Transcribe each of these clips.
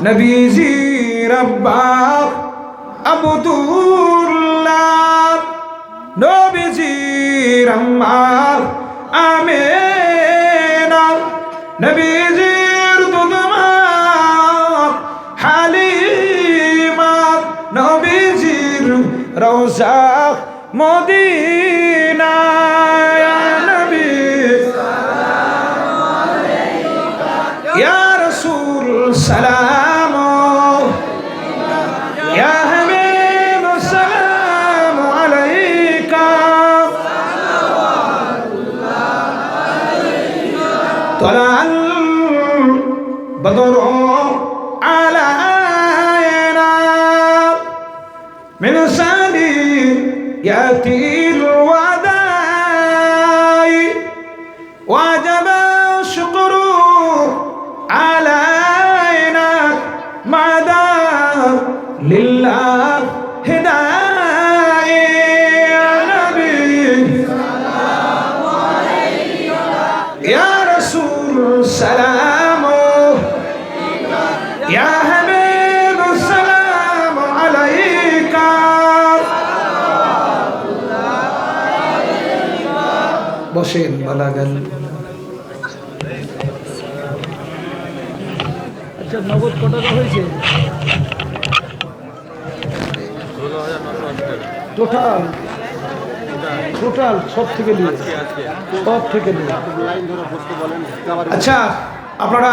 নবীজি রব্বাক আব্দুল্লাহ নবীজি রম্মাক আমেনা নবীজির দুধমা হালিমা নবীজির রওজা মদিনা ইয়া নবী সালাম আলাইকা ইয়া রাসূল সালাম ইয়া হাবিব সালাম আলাইকা طلع البدر علينا من ثنيات الوداع وجب الشكر علينا مدى لله هداية يا نبي سلام عليك يا رسول سلام يا حبيب السلام عليك বসেন বালাগান। আচ্ছা নগদ কত টাকা হয়েছে? টোটাল টোটাল সব থেকে নিয়ে সব থেকে নিয়ে। আচ্ছা আপনারা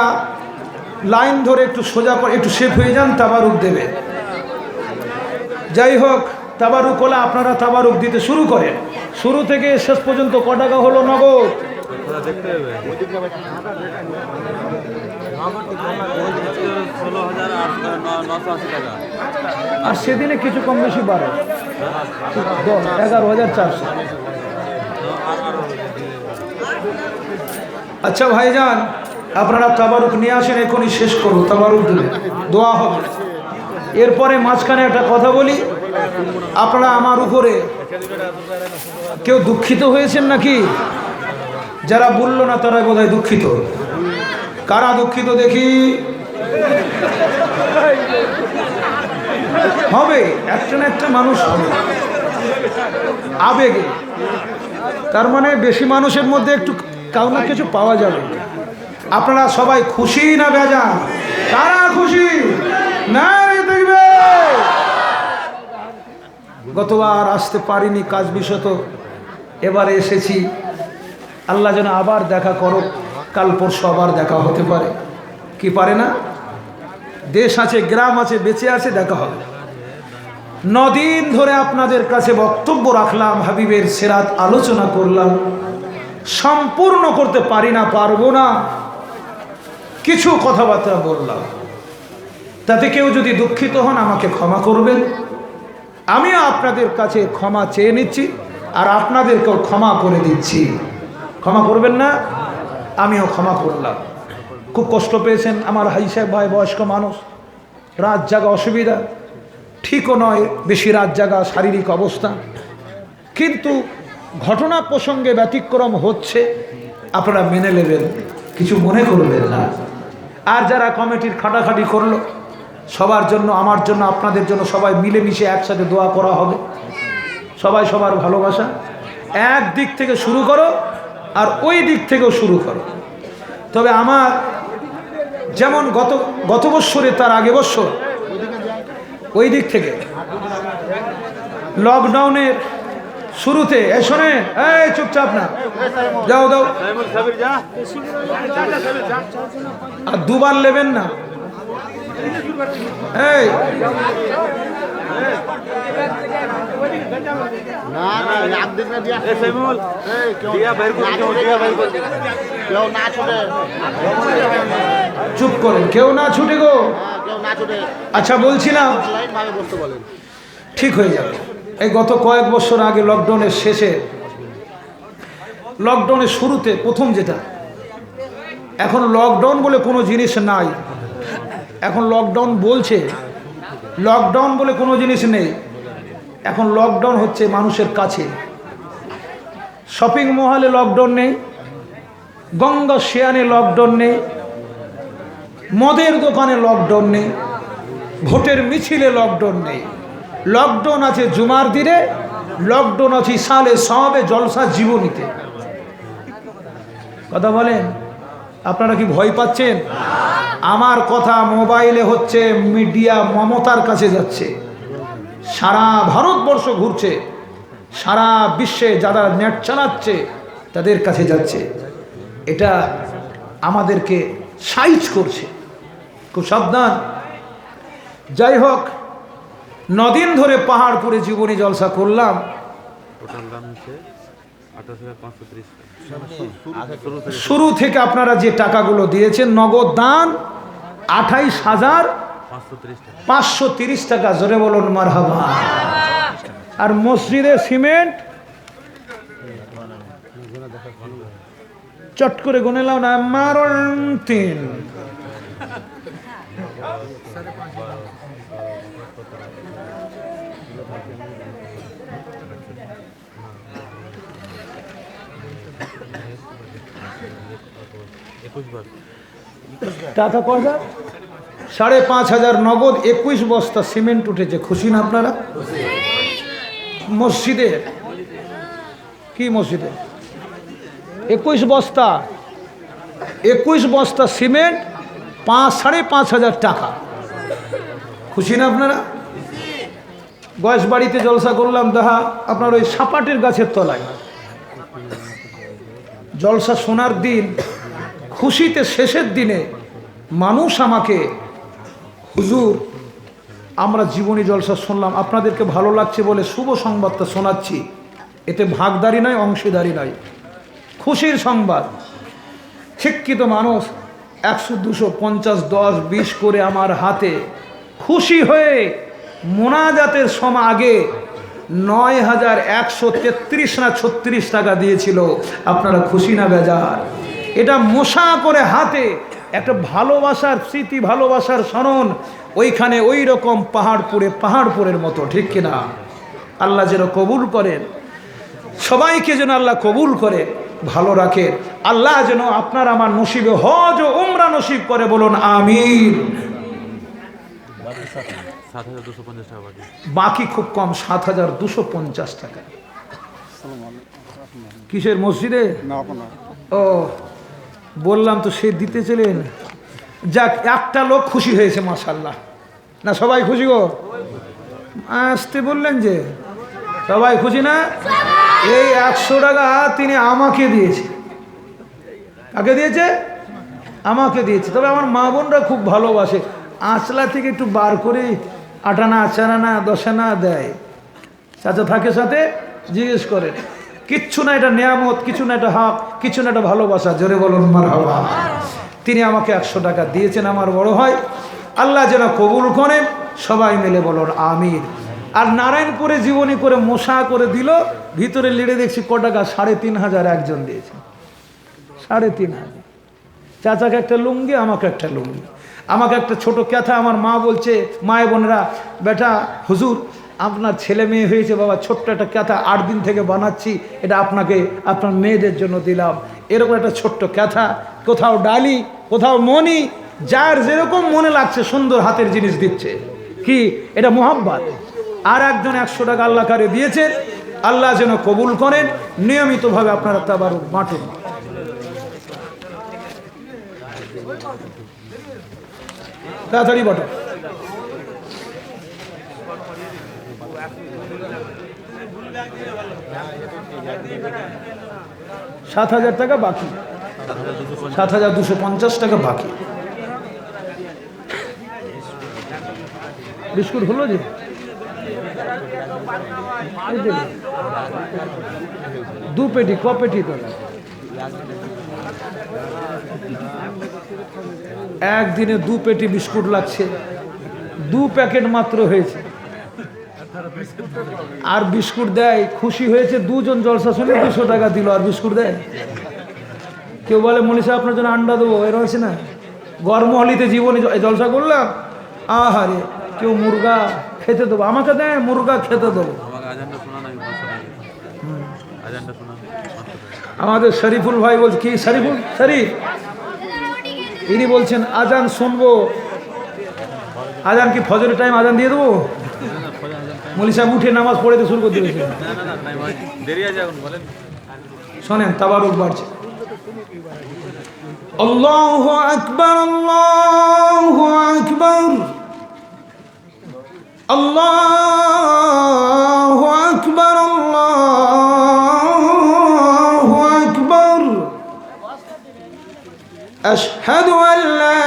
লাইন ধরে একটু সোজা করে একটু শেপ হয়ে যান, তাবারুক দেবে। যাই হোক, তাবারুক হলে আপনারা তাবারুক দিতে শুরু করেন। শুরু থেকে শেষ পর্যন্ত ক টাকা হলো নগদ? আর সেদিনে কিছু কম বেশি বাড়ে 11,400। আচ্ছা ভাইজান, আপনারা তাবারুক নিয়ে আসেন, এখনই শেষ করবো। তাবারুক দিলে দোয়া হবে। এরপরে মাঝখানে একটা কথা বলি, আপনারা আমার উপরে কেউ দুঃখিত হয়েছেন নাকি? যারা বললো না তারা বোধহয় দুঃখিত। কারা দুঃখিত দেখি? হবে, একটা না একটা মানুষ হবে আবেগে। তার মানে বেশি মানুষের মধ্যে একটু কাউ না কিছু পাওয়া যাবে। আপনারা সবাই খুশি না বেজান? কারা খুশি? না দেখবে গতবার আসতে পারিনি কাজ বিশত, এবারে এসেছি। আল্লাহ যেন আবার দেখা করো, কাল পরশু আবার দেখা হতে পারে। কি পারে না? দেশ আছে, গ্রাম আছে, বেঁচে আছে, দেখা হবে। 9 দিন ধরে আপনাদের কাছে বক্তব্য রাখলাম, হাবিবের সিরাত আলোচনা করলাম, সম্পূর্ণ করতে পারি না, পারবো না, কিছু কথাবার্তা বললাম। তাতে কেউ যদি দুঃখিত হন আমাকে ক্ষমা করবেন। আমিও আপনাদের কাছে ক্ষমা চেয়ে নিচ্ছি, আর আপনাদেরকেও ক্ষমা করে দিচ্ছি। ক্ষমা করবেন না? আমিও ক্ষমা করলাম। খুব কষ্ট পেয়েছেন আমার হাই সাহেব ভাই, বয়স্ক মানুষ, রাত জাগা অসুবিধা, ঠিকও নয় বেশি রাত জাগা, শারীরিক অবস্থা। কিন্তু ঘটনা প্রসঙ্গে ব্যতিক্রম হচ্ছে, আপনারা মেনে নেবেন, কিছু মনে করবেন না। আর যারা কমিটির খাটাখাটি করলো, সবার জন্য, আমার জন্য, আপনাদের জন্য সবাই মিলেমিশে একসাথে দোয়া করা হবে। সবাই সবার ভালোবাসা এক দিক থেকে শুরু করো, আর ওই দিক থেকেও শুরু করো। তবে আমার যেমন গত বৎসরে, তার আগে বৎসর ওই দিক থেকে লকডাউনের শুরুতে, শোনেন, এই চুপচাপ না, যাও দাও, আর দুবার নেবেন না। এই চুপ করেন, কেউ না ছুটে গো। আচ্ছা বলছিলাম, ঠিক হয়ে যাবে। এই গত কয়েক বছর আগে লকডাউনের শেষে, লকডাউনের শুরুতে প্রথম যেটা, এখন লকডাউন বলে কোনো জিনিস নাই। এখন লকডাউন বলছে, লকডাউন বলে কোনো জিনিস নেই। এখন লকডাউন হচ্ছে মানুষের কাছে। শপিং মহলে লকডাউন নেই, গঙ্গা শিয়ানে লকডাউন নেই, মদের দোকানে লকডাউন নেই, ভোটের মিছিলে লকডাউন নেই। লকডাউন আছে জুমার দিনে, লকডাউন আছে সালে সবে জলসা জীবনীতে। কথা বলেন, আপনারা কি ভয় পাচ্ছেন? আমার কথা মোবাইলে হচ্ছে, মিডিয়া মমতার কাছে যাচ্ছে, সারা ভারতবর্ষ ঘুরছে, সারা বিশ্বে যারা নেট চালাচ্ছে তাদের কাছে যাচ্ছে। এটা আমাদেরকে সাইজ করছে, খুব সাবধান। যাই হোক, 9 দিন ধরে পাহাড়পুরে জীবনী জলসা করলাম। শুরু থেকে আপনারা যে টাকাগুলো দিয়েছেন, নগদ দান 28,530 টাকা। জোরে বলুন মারহাবা। আর মসজিদে সিমেন্ট চট করে গুনে লাও না, মারণ 3। টাকা কত? 5,500 নগদ, 21 বস্তা সিমেন্ট উঠেছে। খুশি না আপনারা? মসজিদে কি মসজিদে 21 বস্তা, 21 বস্তা সিমেন্ট, 5,500 টাকা। খুশি না আপনারা? গয়েশ বাড়িতে জলসা করলাম, দেখা আপনার ওই সাপাটের গাছের তলায় জলসা শোনার দিন, খুশিতে শেষের দিনে মানুষ আমাকে, হুজুর আমরা জীবনী জলসা শুনলাম, আপনাদেরকে ভালো লাগছে বলে শুভ সংবাদটা শোনাচ্ছি। এতে ভাগদারি নয়, অংশীদারি নয়, খুশির সংবাদ। শিক্ষিত মানুষ 100, 200, 50, 10, 20 করে আমার হাতে খুশি হয়ে মোনাজাতের সময় আগে 9,133 না 36 টাকা দিয়েছিল। আপনারা খুশি না বেজার? এটা মশা করে হাতে একটা ভালোবাসার স্মৃতি, ভালোবাসার স্মরণ। ওইখানে ওই রকম পাহাড়পুরের মতো, ঠিক কিনা? আল্লাহ যেন কবুল করেন, সবাইকে যেন আল্লাহ কবুল করে, ভালো রাখে। আল্লাহ যেন আপনার আমার নসিবে হজ ও উমরা নসিব করে, বলুন আমিন। বাকি খুব কম, 7,250 টাকা। কিসের মসজিদে? ও বললাম তো, সে দিতে চলেন। যাক, একটা লোক খুশি হয়েছে, মাশাআল্লাহ। না সবাই খুশি গো? আসতে বললেন যে সবাই খুশি না? এই 100 টাকা তিনি আমাকে দিয়েছে। কাকে দিয়েছে? আমাকে দিয়েছে। তবে আমার মা বোনরা খুব ভালোবাসে, আঁচলা থেকে একটু বার করে 8 আনা, 4 আনা, 10 আনা দেয়। চাচা থাকে সাথে, জিজ্ঞেস করে। কিচ্ছু না এটা নেয়ামত, কিছু না এটা হক, কিছু না এটা ভালোবাসা। জোরে বলুন মারহাবা। তিনি আমাকে 100 টাকা দিয়েছেন, আমার বড় ভাই। আল্লাহ যেন কবুল করেন, সবাই মিলে বলুন আমিন। আর নারায়ণপুরে জীবনী করে মশা করে দিল, ভিতরে লিড়ে দেখছি ক টাকা, 3,500 একজন দিয়েছে। 3,500। চাচাকে একটা লুঙ্গি, আমাকে একটা লুঙ্গি, আমাকে একটা ছোট ক্যাথা। আমার মা বলছে, মায়ের বোনেরা, বেটা হুজুর আপনার ছেলে মেয়ে হয়েছে বাবা, ছোট্ট একটা ক্যাথা 8 দিন থেকে বানাচ্ছি, এটা আপনাকে আপনার মেয়েদের জন্য দিলাম। এরকম একটা ছোট্ট ক্যাথা, কোথাও ডালি, কোথাও মনি, যার যেরকম মনে লাগছে সুন্দর হাতের জিনিস দিচ্ছে। কি এটা মোহাব্বত। আর একজন 100 টাকা আল্লাহ কারে দিয়েছেন, আল্লাহ যেন কবুল করেন। নিয়মিতভাবে আপনারা তাবারুক বাঁটুন। তাড়াতাড়ি বাটো। 7,000 টাকা বাকি, 7,250 টাকা বাকি। বিস্কুট হলো যে? দু পেটি, ক পেটি তো? একদিনে 2 পেটি বিস্কুট লাগছে, 2 প্যাকেট মাত্র হয়েছে। আর বিস্কুট দেয়, খুশি হয়েছে 2 জন জলসা শুনে 200 টাকা দিল, আর বিস্কুট দেয়। কেউ বলে মনীষা আপনার জন্য আন্ডা দেবো, এর হয়েছে না? গরমহলিতে জীবনে জলসা করলাম, আহারে কেউ মুরগা খেতে দেবো, আমাকে দেয় মুরগা খেতে দেবো। আমাদের শরীফুল ভাই বলছে, কি শরীফুল? শরীফ ইনি বলছেন আজান শুনবো, আজান কি ফজরের টাইম আজান দিয়ে দেবো? মৌলী সাহেব উঠে নামাজ পড়ে তো শুরু করতে হয়েছে। শোনেন তাবারুক বাড়ছে। আল্লাহু আকবার, আল্লাহু আকবার, আল্লাহু আকবার, আল্লাহু আকবার। আশহাদু আল লা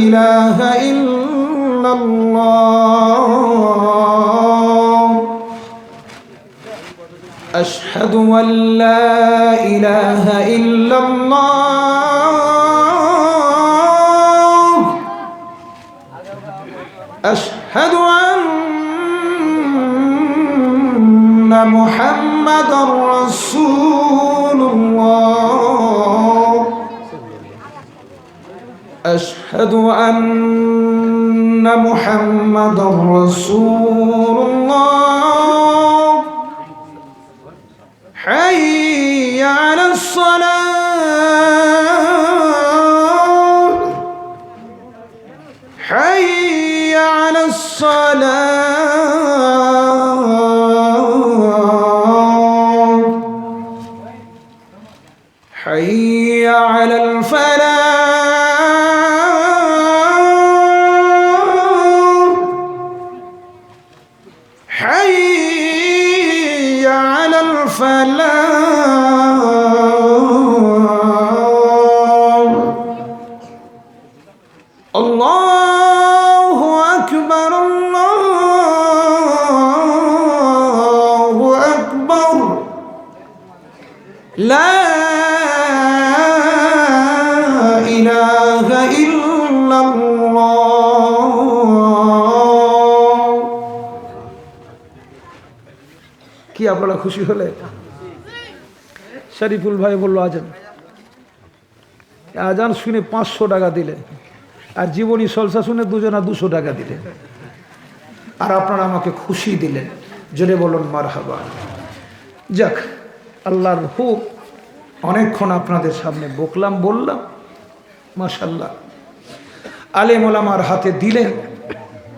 ইলাহা ইল্লাল্লাহ, আশহাদু আল লা ইলাহা ইল্লাল্লাহ, আশহাদু আন্না মুহাম্মাদার রাসূলুল্লাহ, أشهد أن محمدا رسول الله. حي على الصلاة، حي على الصلاة، حي على الفلاح، حي على الفلاح. الله أكبر، الله أكبر، لا إله إلا الله. কি আপনারা খুশি হলে? শরীফুল ভাই বলল আজান, আজান শুনে 500 টাকা দিলে, আর জীবনী সলসা শুনে দুজনা 200 টাকা দিলে, আর আপনারা আমাকে খুশি দিলেন। জোরে বলুন মারহাবা। যাক, আল্লাহর হুকুম, অনেকক্ষণ আপনাদের সামনে বকলাম, বললাম। মাশাআল্লাহ, আলেম ওলামার হাতে দিলেন।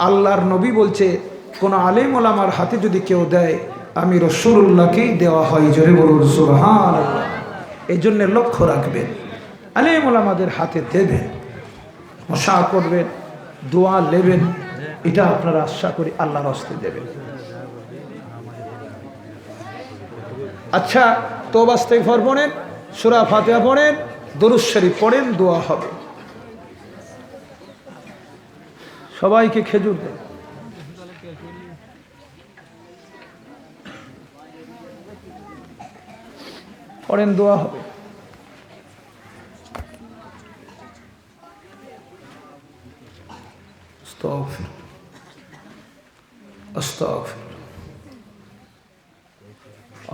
আল্লাহর নবী বলছে, কোন আলেম ওলামার হাতে যদি কেউ দেয়, আমি রাসূলুল্লাহকেই দেওয়া হয়। জোরে বলুন সুবহানাল্লাহ। এই জন্য লক্ষ্য রাখবেন, আলেম ওলামাদের হাতে দেবেন, মশা করবেন, দোয়া নেবেন, এটা আপনারা আশা করি আল্লাহর হস্তে দেবেন। আচ্ছা, তওবা ইস্তিগফার পড়েন, সূরা ফাতিহা পড়েন, দরুদ শরীফ পড়েন, দোয়া হবে। সবাইকে খেজুর দেন। পড়েন, দোয়া হবে। আস্তাগফির, আস্তাগফির,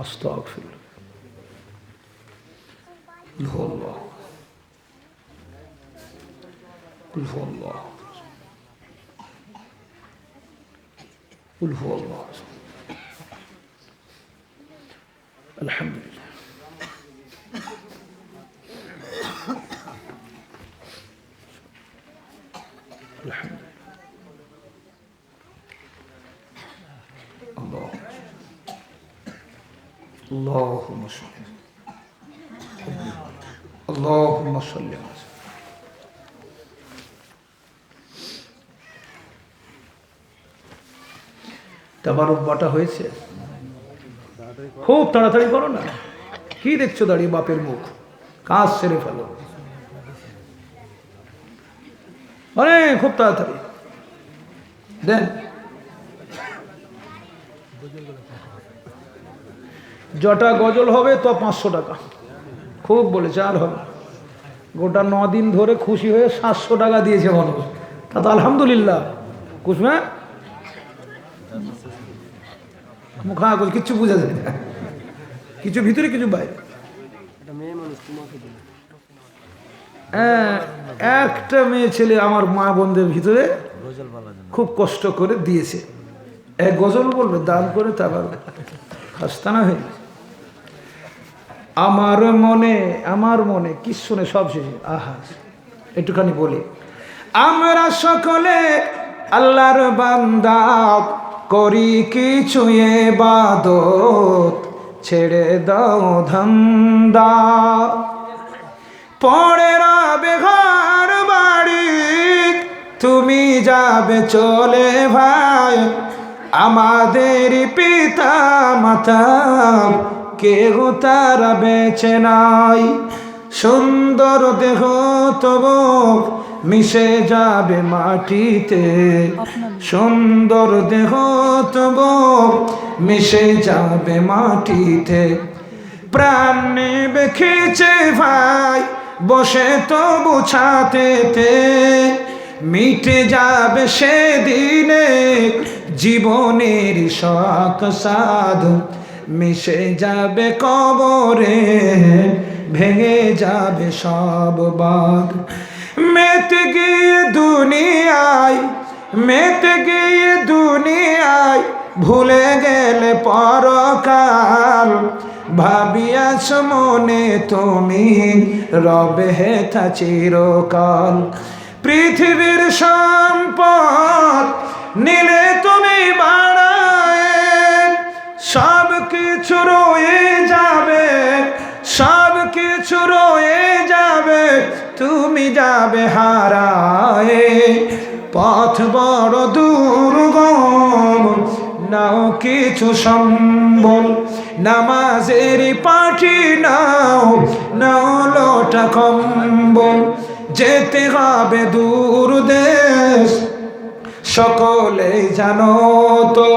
আস্তাগফির। কুল হুয়াল্লাহ, কুল হুয়াল্লাহ, কুল হুয়াল্লাহ। আলহামদুলিল্লাহ। اللهم صل، اللهم صل। তাবারুক বাটা হয়েছে, খুব তাড়াতাড়ি করো না। কি দেখছো দাঁড়িয়ে বাপের মুখ? কাজ সেরে ফেলো, খুব তাড়াতাড়ি দেন। জটা গজল হবে তো 500 টাকা, খুব বলেছে, আর হবে। গোটা 9 দিন ধরে খুশি হয়ে 700 টাকা দিয়েছে মানুষ, তা তো আলহামদুলিল্লাহ। কুসমা মুখা কিচ্ছু বোঝা যায় না, কিছু ভিতরে কিছু বাইরে। একটা মেয়ে ছেলে আমার মা বোনদের ভিতরে খুব কষ্ট করে দিয়েছে, এক গজল বলবে দান করে, তারপর খাস্তানা হয়ে। আমার মনে কি শুনে সব শেষে আহা একটুখানি বলি, আমরা সকলে আল্লাহর বান্দা, করি কিছু ইবাদত, ছেড়ে দাও ধান্দা। পড়ে রবে ঘর বাড়ি, তুমি যাবে চলে ভাই, আমাদের পিতা মাতা কেউ তারা বেঁচে নাই। সুন্দর দেহ তবু মিশে যাবে মাটিতে, সুন্দর দেহ তবু মিশে যাবে মাটিতে। প্রাণ নেবে খিচে ভাই বসে তবু ছাতেতে, মিটে যাবে সেদিনে জীবনের শখ সাধ, মিশে যাবে কবরে ভেঙে যাবে সব বাঁধ। মেতে গিয়ে দুনিয়ায়, মেতে গিয়ে দুনিয়ায়, ভুলে গেলে পরকাল, ভাবিয়াছ মনে তুমি রবে হেথা চিরকাল। পৃথিবীর সম্পদ নিলে তুমি বাড়ায়, সব কিছু রয়ে যাবে, সব কিছু রয়ে যাবে, তুমি যাবে হারায়। পথ বড় দুর্গম, নাও কিছু সম্বল, নামাজের পাঠি নাও, নাও লোটা কম্বল। যেতে হবে দূর দেশ সকলেই জানো তো,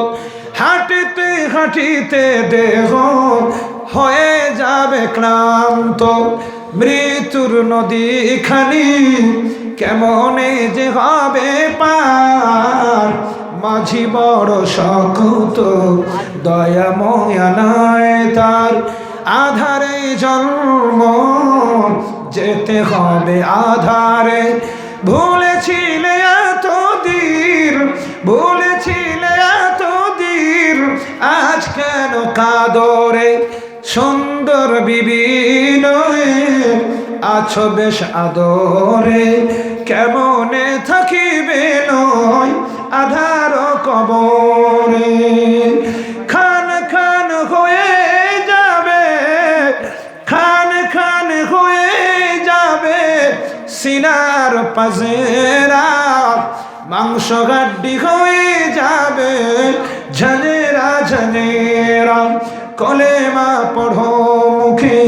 হাঁটিতে হাঁটিতে দেহ হয়ে যাবে ক্লান্ত। মৃত্যুর নদী খানি কেমনে যে হবে পার, মাঝি বড় শক্ত দয়াময়া নয় তার। আধারে জন্ম যেতে হবে আধারে, ভুলেছিলে এতদিন, ভুলেছিলে এতদিন, আজ কেন কাদরে। সুন্দর বিবি নয়ে আছো বেশ আদরে, কেমনে থাকিবে নয় আধার কবরে। খান খান হয়ে যাবে, খান খান হয়ে যাবে সিনার পাজেরা, মাংস গাড্ডি হয়ে যাবে ঝানেরা ঝানেরা। কলেমা পড়ো মুখে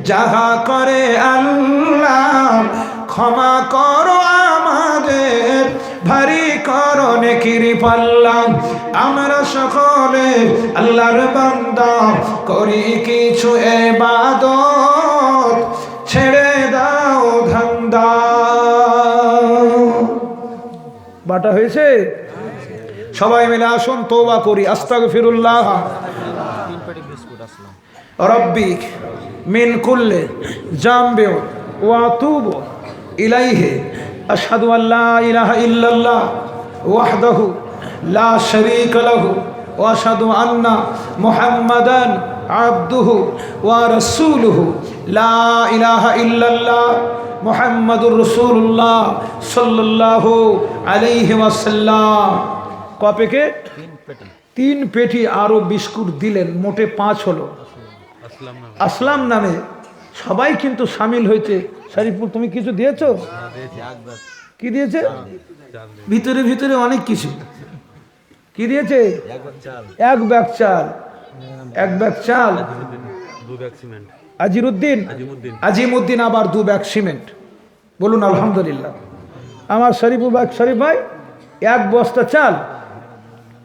যাহা করে আল্লাহ, ক্ষমা করো আমাদের ভারী করো নেকির পাল্লা। আমরা সকলে আল্লাহর বান্দা, করি কিছু ইবাদত, ছেড়ে দাও ধান্দা। বাটা হয়েছে? সবাই মিলে আসুন তওবা করি। আস্তাগফিরুল্লাহ রব্বি মিন কুল্লি জামবি ওয়া আতুবু ইলাইহি। আশহাদু আল্লা ইলাহা ইল্লাল্লাহ ওয়াহদাহু লা শারীকা লাহু ওয়া আশহাদু আন্না মুহাম্মাদান আবদুহু ওয়া রাসূলুহু। লা ইলাহা ইল্লাল্লাহ মুহাম্মাদুর রাসূলুল্লাহ সাল্লাল্লাহু আলাইহি ওয়াসাল্লাম। ক প্যাকেট? 3 পেটি আরো বিস্কুট দিলেন, মোটে 5 হলো। আসলাম নামে সবাই কিন্তু সামিল হয়েছে। শরীফুল তুমি কিছু দিয়েছো? কি দিয়েছে? ভিতরে ভিতরে অনেক কিছু। কি দিয়েছে? 1 ব্যাগ চাল, 1 ব্যাগ চাল, 2 ব্যাগ সিমেন্ট। আজিমুদ্দিন আবার 2 ব্যাগ সিমেন্ট। বলুন আলহামদুলিল্লাহ। আমার শরীফুল ভাই, শরীফ ভাই 1 বস্তা চাল।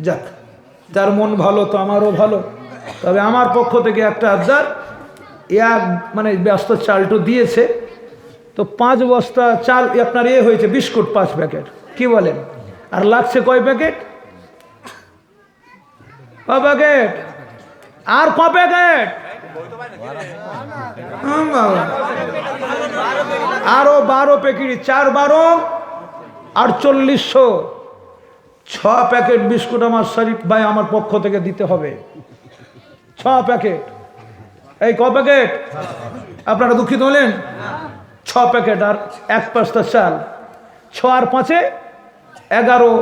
যাক, তার মন ভালো তো আমারও ভালো। তবে আমার পক্ষ থেকে একটা আবদার, মানে ব্যস্ত চালটা দিয়েছে তো 5 বস্তা চাল আপনার হয়েছে, বিস্কুট 5 প্যাকেট। কি বলেন? আর লাগছে কয় প্যাকেট? ক প্যাকেট? আর ক প্যাকেট? আরো 12 প্যাকেট। 4 12 4800। 6 প্যাকেট বিস্কুট আমার শরীফ ভাই আমার পক্ষ থেকে দিতে হবে। 6 প্যাকেট। এই ক প্যাকেট? আপনারা দুঃখিত হলেন? 6 প্যাকেট আর 1 বস্তা চাল। 6 আর 5-এ 11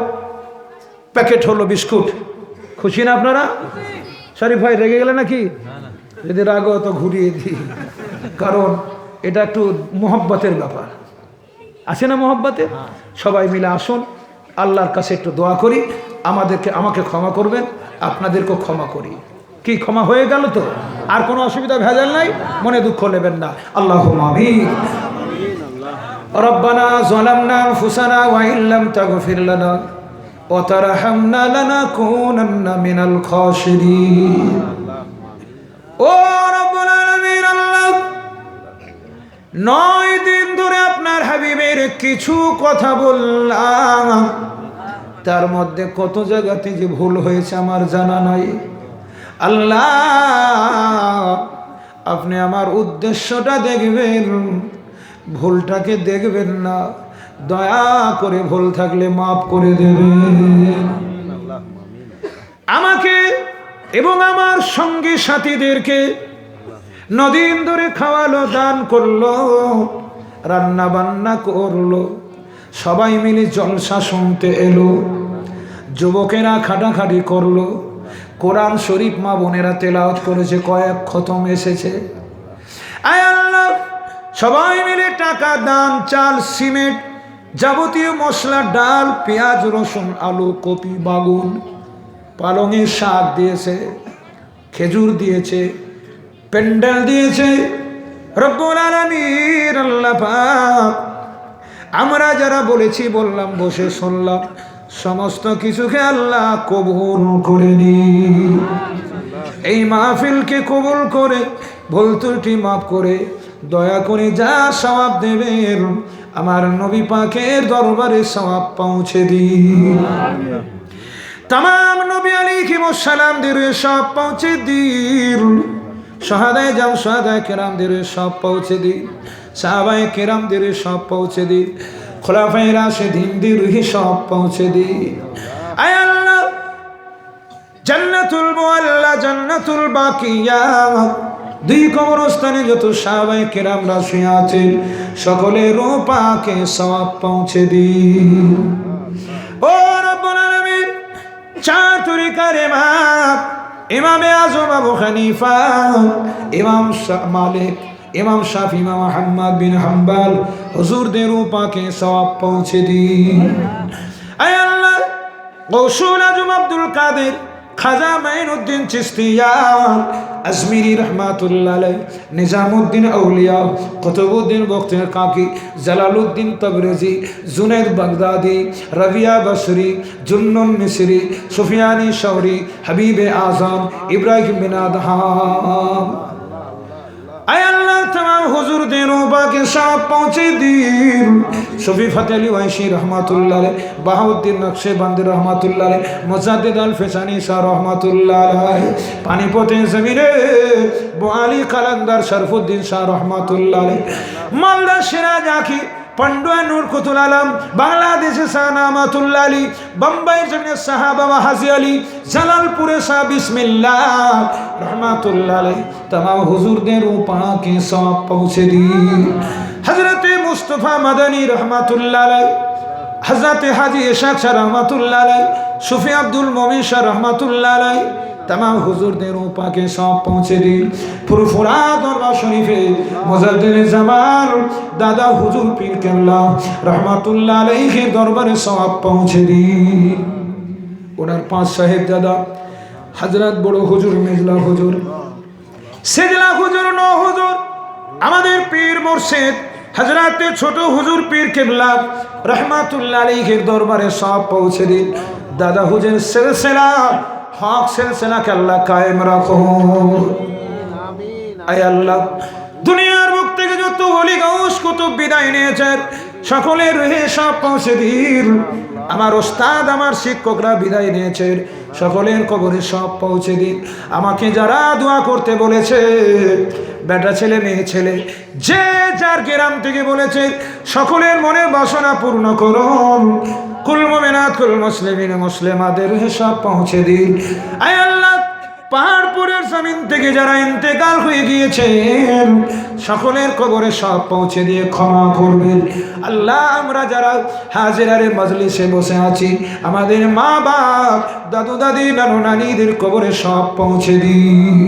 প্যাকেট হলো বিস্কুট। খুশি না আপনারা? শরীফ ভাই রেগে গেলে নাকি? যদি রাগ তো ঘুরিয়ে দিই, কারণ এটা একটু মোহব্বতের ব্যাপার আছে না? মোহব্বতে সবাই মিলে আসুন, আল্লাহর কাছে একটু দোয়া করি, আমাকে ক্ষমা করবেন, আপনাদেরকেও ক্ষমা করি। কি ক্ষমা হয়ে গেল তো? আর কোনো অসুবিধা ভেজাল নাই, মনে দুঃখ নেবেন না। আল্লাহুম্মা আমিন। রব্বানা যালামনা আনফুসানা ওয়া ইল্লাম তাগফির লানা ওয়া তারহামনা লানাকুনান্না মিনাল খাসিরিন। ও রব্বুল আলামিন, আল্লাহ 9 দিন ধরে আপনার হাবিবের কিছু কথা বললাম, তার মধ্যে কত জায়গাতে যে ভুল হয়েছে আমার জানা নাই। আল্লাহ, আপনি আমার উদ্দেশ্যটা দেখবেন, ভুলটাকে দেখবেন না। দয়া করে ভুল থাকলে মাফ করে দেবেন। আমাকে এবং আমার সঙ্গী সাথীদেরকে 9 দিন ধরে খাওয়ালো, দান করলো, রান্না বান্না করলো, সবাই মিলে জলসা শুনতে এলো, যুবকেরা খাটাখাটি করলো, কোরআন শরীফ মা বোনেরা তেলাওয়াত করেছে, কয়েক খতম এসেছে। আয় আল্লাহ, সবাই মিলে টাকা দান, চাল, সিমেন্ট, যাবতীয় মশলা, ডাল, পেঁয়াজ, রসুন, আলু, কপি, বাগুন, পালংয়ের শাক দিয়েছে, খেজুর দিয়েছে, প্যান্ডেল দিয়েছে। রব্বুল আলামিন, আল্লাহ পাক, আমরা যারা বলেছি, বললাম, বসে শুনলাম, সমস্ত কিছুকে আল্লাহ কবুল করে নিন। এই মাহফিলকে কবুল করে, ভুল ত্রুটি মাফ করে, দয়া করে যা সওয়াব দেবেন আমার নবী পাকের দরবারে সওয়াব পৌঁছে দিন। तमाम नबी अलैहिमुस सालाम दिरे सब पहुँचे दीर, शहादाए जाम शहादाए किराम दिरे सब पहुँचे दीर, साहबाए किराम दिरे सब पहुँचे दीर, खुलाफाए राशिदीन दिरे सब पहुँचे दीर। आय अल्लाह, जन्नतुल मुअल्ला, जन्नतुल बाकिया, দুই কবরস্থানে যত সাহাবায়ে কেরামরা শুয়ে আছেন সকলেরও পাকে সওয়াব পৌঁছে দিন। ও রব্বুল আলামিন, 4 তরিকার ইমাম, ইমামে আজম আবু হানিফা, ইমাম মালিক, ইমাম শাফি, ইমাম আহমদ বিন হাম্বল, হুজুরদের পাকে সওয়াব পৌঁছে দিন। আয় আল্লাহ, গৌসুল আজম আব্দুল কাদের, খাজা মাইনুদ্দিন চিশতিয়া আজমিরি রহমাতুল্লাহ আলাইহি, নিজামুদ্দিন আউলিয়া, কুতুবউদ্দিন বখতিয়ার কাকি, জালালউদ্দিন তাবরেজি, জুনাইদ বাগদাদি, রাবিয়া বসরি, জুন্নুন মিসরি, সুফিয়ানি শৌরি, হাবিবে আজম, ইব্রাহিম বিন আদহাম। আয় আল্লাহ, तमाम হুজুরদের পাকে সব পৌঁছে দিন। শফি ফাতে আলী ওয়াইসি রহমাতুল্লাহ আলাইহি, বাহাউদ্দিন নকশবন্দি রহমাতুল্লাহ আলাইহি, মুজাদ্দিদ আল ফিসানি শাহ রহমাতুল্লাহ আলাইহি, পানিপথে জমিনে বোয়ালি কালান্দার শরফুদ্দিন শাহ রহমাতুল্লাহ আলাইহি, মালদা সিরাজ আখি, পান্ডুয়া নূর কুতুল আলম, বাংলাদেশে শাহ নামাতুল্লাহ আলী, বম্বাইয়ের জমিনে সাহাবা হাজি আলী, জালালপুরে শাহ বিসমিল্লাহ রহমাতুল্লাহ আলাইহি, तमाम হুজুরদের পাকে সওয়াব পৌঁছে দিন। হযরতে মুস্তাফা মাদানী রহমাতুল্লাহ আলাইহি, হযরতে হাজী ইশাক শাহ রহমাতুল্লাহ আলাইহি, সুফি আব্দুল মুমিন শাহ রহমাতুল্লাহ আলাইহি, तमाम হুজুরদের পাকে সওয়াব পৌঁছে দিন। ফুরফুরা দরবার শরীফে মুজাদ্দিদ জামান দাদা হুজুর পীর কেবলা রহমাতুল্লাহ আলাইহি দরবারে সওয়াব পৌঁছে দিন। ওনার 5 সাহেব দাদা হযরত বড় হুজুর, মেজলা হুজুর, সেজলা হুজুর, নো হুজুর, আমাদের পীর মুর্শিদ হযরতে ছোট হুজুর পীর কেবলা রহমাতুল্লাহ আলাইহি দরবারে সওয়াব পৌঁছে দিন। দাদা হুজুর সিলসিলা হক সিলসিলাকে আল্লাহ কায়েম রাখো। আয় আল্লাহ, দুনিয়ার বুক থেকে যত ওলি গাউস কুতুব বিদায় নিয়েছেন সকলের রুহে সব পৌঁছে দিন। আমার ওস্তাদ, আমার শিক্ষকরা বিদায় নিয়েছেন, সকলের কবরে সব পৌঁছে দিন। আমাকে যারা দোয়া করতে বলেছে, বেটা ছেলে মেয়ে ছেলে যে যার গ্রাম থেকে বলেছে, সকলের মনের বাসনা পূর্ণ করুন। কুল মুমিনাত কুল মুসলিমিন মুসলিমাদের রুহে সব পৌঁছে দিন। আয় আল্লাহ, পাহাড়পুরের জমিন থেকে যারা ইন্তেকাল হয়ে গিয়েছেন সকলের কবরে সব পৌঁছে দিয়ে ক্ষমা করবেন আল্লাহ। আমরা যারা হাজিরারে মজলিসে বসে আছি আমাদের মা বাপ দাদু দাদি নানু নানিদের কবরে সব পৌঁছে দিন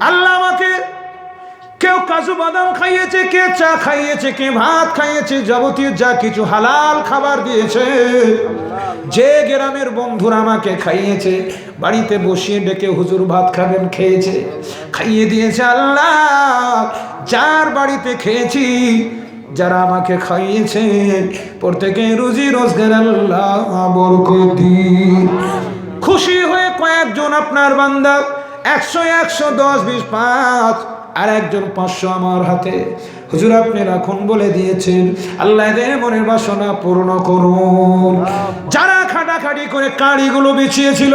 আল্লাহ। আমাকে কেউ কাজু বাদাম খাইয়েছে, কে চা খাইয়েছে, কে ভাত খাইয়েছে, যাবতীয় যা কিছু হালাল খাবার দিয়েছে, যে গ্রামের বন্ধুরা আমাকে খাইয়েছে, বাড়িতে বসিয়ে ডেকে হুজুর ভাত খাবেন খেয়েছে, খাইয়ে দিয়েছে আল্লাহ। যার বাড়িতে খেয়েছি, যারা আমাকে খাইয়েছে, প্রত্যেকে রুজি রোজগার আল্লাহ বরকত দিন। খুশি হয়ে কয়েকজন আপনার বান্দা 100 100 10 20 5 আর একজন 500 আমার হাতে হুজুর আপনি রাখুন বলে দিয়েছেন। আল্লাহ এদের মনের বাসনা পূর্ণ করুন। যারা খাটাখাটি করে কাঁড়িগুলো বিছিয়েছিল,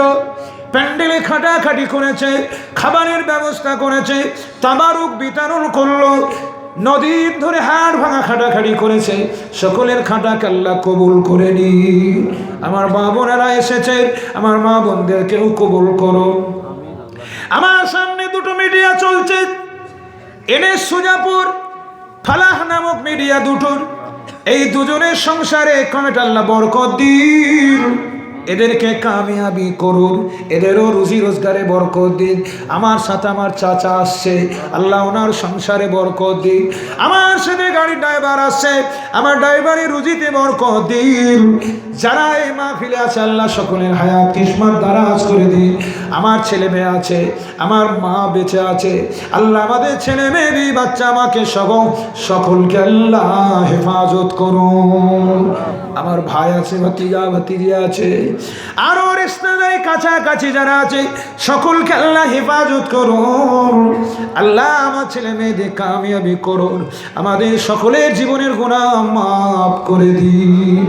প্যান্ডেলে খাটাখাটি করেছে, খাবারের ব্যবস্থা করেছে, তাবারুক বিতরণ করলো, নদীর ধরে হাড় ভাঙা খাটাখাটি করেছে, সকলের খাটাকে আল্লাহ কবুল করে নিন। আমার মা বোনেরা এসেছে, আমার মা বোনদেরকেও কবুল করো। আমার সামনে দুটো মিডিয়া চলছে, এনে সুজাপুর ফালাহ নামক মিডিয়া দুটোর, এই দুজনের সংসারে কমেট আল্লাহ বরকত দিন, এদেরকে কামিয়াবি করুন, এদেরও রুজি রোজগারে বরকত দিন। আমার সাথে আমার চাচা আসছে, আল্লাহ ওনার সংসারে বরকত দিন। আমার সাথে গাড়ির ড্রাইভার আসছে, আমার ড্রাইভারের রুজিতে বরকত দিন। যারা এই মাহফিলে আছে আল্লাহ সকলের হায়াত কিসমত দারাজ করে দিন। আমার ছেলে মেয়ে আছে, আমার মা বেঁচে আছে, আল্লাহ আমাদের ছেলে মেয়ে বাচ্চা আমাকে সকলকে আল্লাহ হেফাজত করুন। আমার ভাই আছে, ভাতিজা ভাতিজি আছে, আরো রিশতেদার কাছাকাছি যারা আছে সকলকে আল্লাহ হেফাজত করুন। আল্লাহ আমার ছেলে মেয়েদের কামিয়াবি করুন, আমাদের সকলের জীবনের গুনাহ মাফ করে দিন।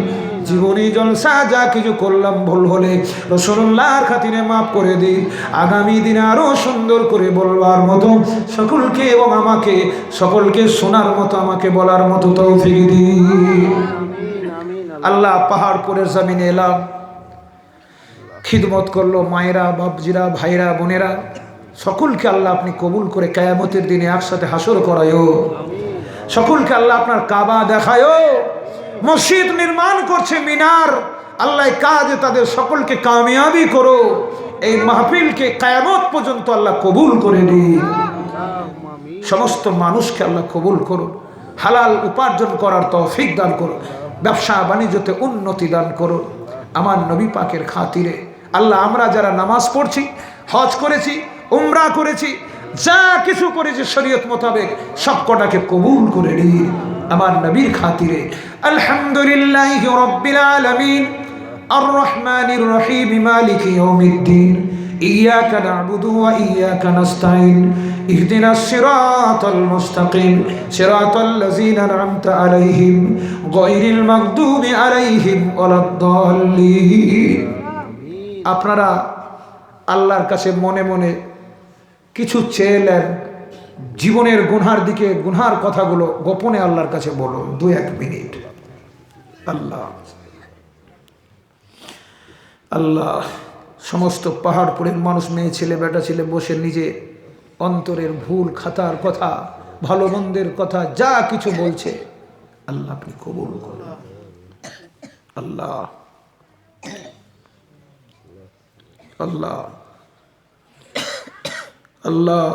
জীবনী জলসা যা কিছু করলাম ভুল হলে রাসূলুল্লাহর খাতিরে মাফ করে দিন। আগামী দিনে আরো সুন্দর করে বলবার মতো সকলকে এবং আমাকে সকলকে শোনার মতো আমাকে বলার মতো তৌফিক দিন। আল্লাহ পাহাড়পুরের জমিনে এলাম, খিদমত করলো মায়েরা, বাপজিরা, ভাইরা, বোনেরা, সকলকে আল্লাহ আপনি কবুল করে কিয়ামতের দিনে একসাথে হাসর করায়ও। সকলকে আল্লাহ আপনার কাবা দেখায়ও। মসজিদ নির্মাণ করছে, মিনার, আল্লাহ কাজে তাদের সকলকে কামিয়াবি করো। এই মাহফিলকে কিয়ামত পর্যন্ত আল্লাহ কবুল করে দিন। সমস্ত মানুষকে আল্লাহ কবুল করুন, হালাল উপার্জন করার তৌফিক দান করুন, ব্যবসা বাণিজ্যতে উন্নতি দান করুন। আমার নবী পাকের খাতিরে আল্লাহ আমরা যারা নামাজ পড়ছি, হজ করেছি, উমরা করেছি, যা কিছু করেছি শরীয়ত মোতাবেক সব কটাকে কবুল করে নিন আমার নবীর খাতিরে। আলহামদুলিল্লাহি রাব্বিল আলামিন আর রহমানির রহিম মালিকি ইয়াউমিদ্দিন ইয়াকা না'বুদু ওয়া ইয়াকা নাস্তাঈন ইহদিনাস সিরাতাল মুস্তাকিম সিরাতাল লাযিনা আন'আমতা আলাইহিম গায়রিল মাগদুবি আলাইহিম ওয়ালাদ-দাল্লিন। আপনারা আল্লাহর কাছে মনে মনে কিছু চেয়েলেন, জীবনের গুনহার দিকে, গুনহার কথাগুলো গোপনে আল্লাহর কাছে বলুন 2-1 মিনিট। আল্লাহ আল্লাহ সমস্ত পাহাড়পুরের মানুষ, মেয়ে ছেলে বেটা ছেলে বসে নিজে অন্তরের ভুল খাতার কথা, ভালো মন্দের কথা যা কিছু বলছে আল্লাহ আপনি কবুল করুন। আল্লাহ আল্লাহ আল্লাহ